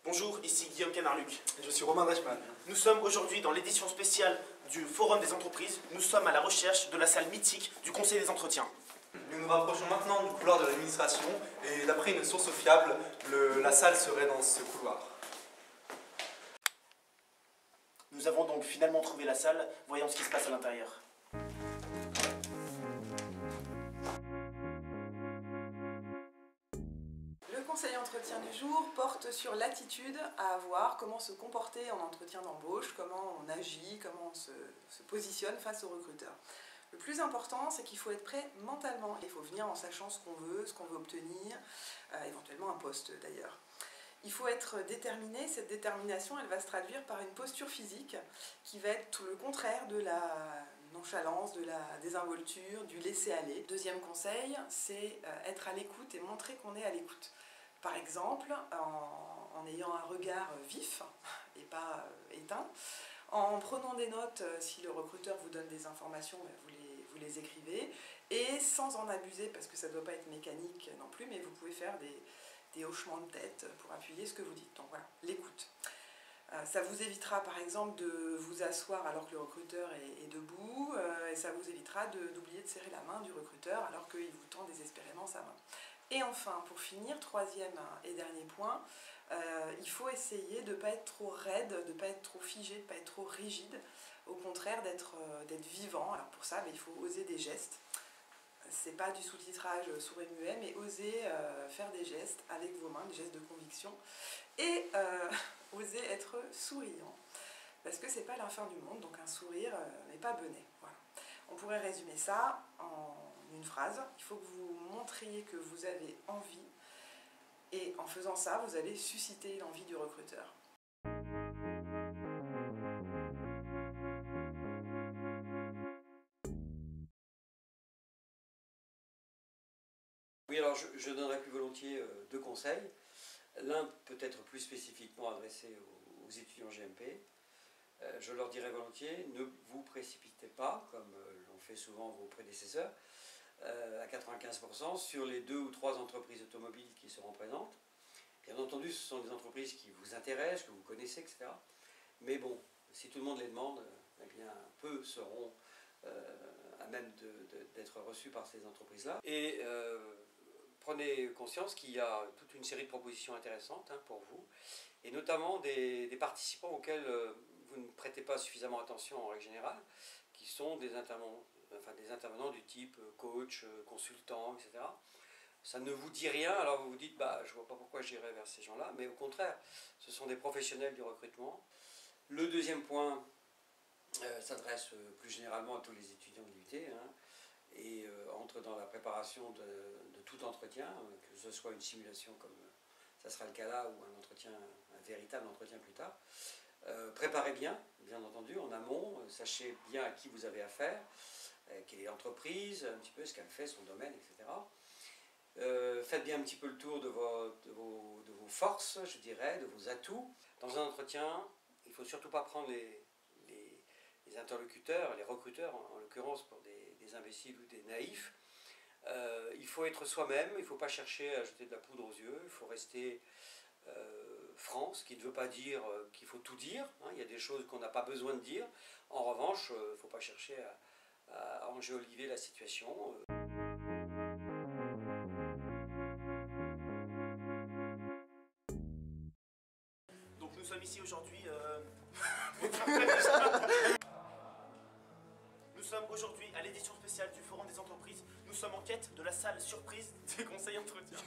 Bonjour, ici Guillaume Canarluc. Et je suis Romain Deichmann. Nous sommes aujourd'hui dans l'édition spéciale du Forum des entreprises. Nous sommes à la recherche de la salle mythique du Conseil des entretiens. Nous nous rapprochons maintenant du couloir de l'administration et d'après une source fiable, la salle serait dans ce couloir. Nous avons donc finalement trouvé la salle. Voyons ce qui se passe à l'intérieur. Le conseil entretien du jour porte sur l'attitude à avoir, comment se comporter en entretien d'embauche, comment on agit, comment on se positionne face au recruteur. Le plus important, c'est qu'il faut être prêt mentalement. Il faut venir en sachant ce qu'on veut obtenir, éventuellement un poste d'ailleurs. Il faut être déterminé. Cette détermination, elle va se traduire par une posture physique qui va être tout le contraire de la nonchalance, de la désinvolture, du laisser-aller. Deuxième conseil, c'est être à l'écoute et montrer qu'on est à l'écoute. Par exemple, en ayant un regard vif et pas éteint, en prenant des notes, si le recruteur vous donne des informations, vous les écrivez, et sans en abuser, parce que ça ne doit pas être mécanique non plus, mais vous pouvez faire des hochements de tête pour appuyer ce que vous dites. Donc voilà, l'écoute. Ça vous évitera par exemple de vous asseoir alors que le recruteur est debout, et ça vous évitera d'oublier de serrer la main du recruteur alors qu'il vous tend désespérément sa main. Et enfin, pour finir, troisième et dernier point, il faut essayer de ne pas être trop raide, de ne pas être trop figé, de ne pas être trop rigide, au contraire d'être vivant. Alors pour ça, il faut oser des gestes. C'est pas du sous-titrage sourd et muet, mais oser faire des gestes avec vos mains, des gestes de conviction, et oser être souriant, parce que c'est pas la fin du monde, donc un sourire n'est pas benet. Voilà. On pourrait résumer ça en une phrase: il faut que vous montriez que vous avez envie, et en faisant ça, vous allez susciter l'envie du recruteur. Oui, alors je donnerais plus volontiers deux conseils. L'un peut être plus spécifiquement adressé aux étudiants GMP. Je leur dirais volontiers, ne vous précipitez pas, comme l'ont fait souvent vos prédécesseurs, à 95% sur les 2 ou 3 entreprises automobiles qui seront présentes. Bien entendu, ce sont des entreprises qui vous intéressent, que vous connaissez, etc. Mais bon, si tout le monde les demande, eh bien, peu seront à même d'être reçus par ces entreprises-là. Et prenez conscience qu'il y a toute une série de propositions intéressantes pour vous, et notamment des participants auxquels vous ne prêtez pas suffisamment attention en règle générale, qui sont des intervenants du type coach, consultant, etc. Ça ne vous dit rien, alors vous vous dites bah, je ne vois pas pourquoi j'irais vers ces gens-là, mais au contraire, ce sont des professionnels du recrutement. Le deuxième point s'adresse plus généralement à tous les étudiants de l'UT, et entre dans la préparation de tout entretien, que ce soit une simulation comme ça sera le cas là, ou un véritable entretien plus tard. Préparez bien entendu, en amont, sachez bien à qui vous avez affaire, quelle est l'entreprise, un petit peu ce qu'elle fait, son domaine, etc. Faites bien un petit peu le tour de vos forces, je dirais, de vos atouts. Dans un entretien, il ne faut surtout pas prendre les interlocuteurs, les recruteurs en l'occurrence, pour des imbéciles ou des naïfs. Il faut être soi-même, il ne faut pas chercher à jeter de la poudre aux yeux, il faut rester franc, ce qui ne veut pas dire qu'il faut tout dire, il y a des choses qu'on n'a pas besoin de dire. En revanche, il ne faut pas chercher à enjoliver la situation. Donc nous sommes ici aujourd'hui... Nous sommes aujourd'hui à l'édition spéciale du Forum des entreprises. Nous sommes en quête de la salle surprise des conseils entretiens.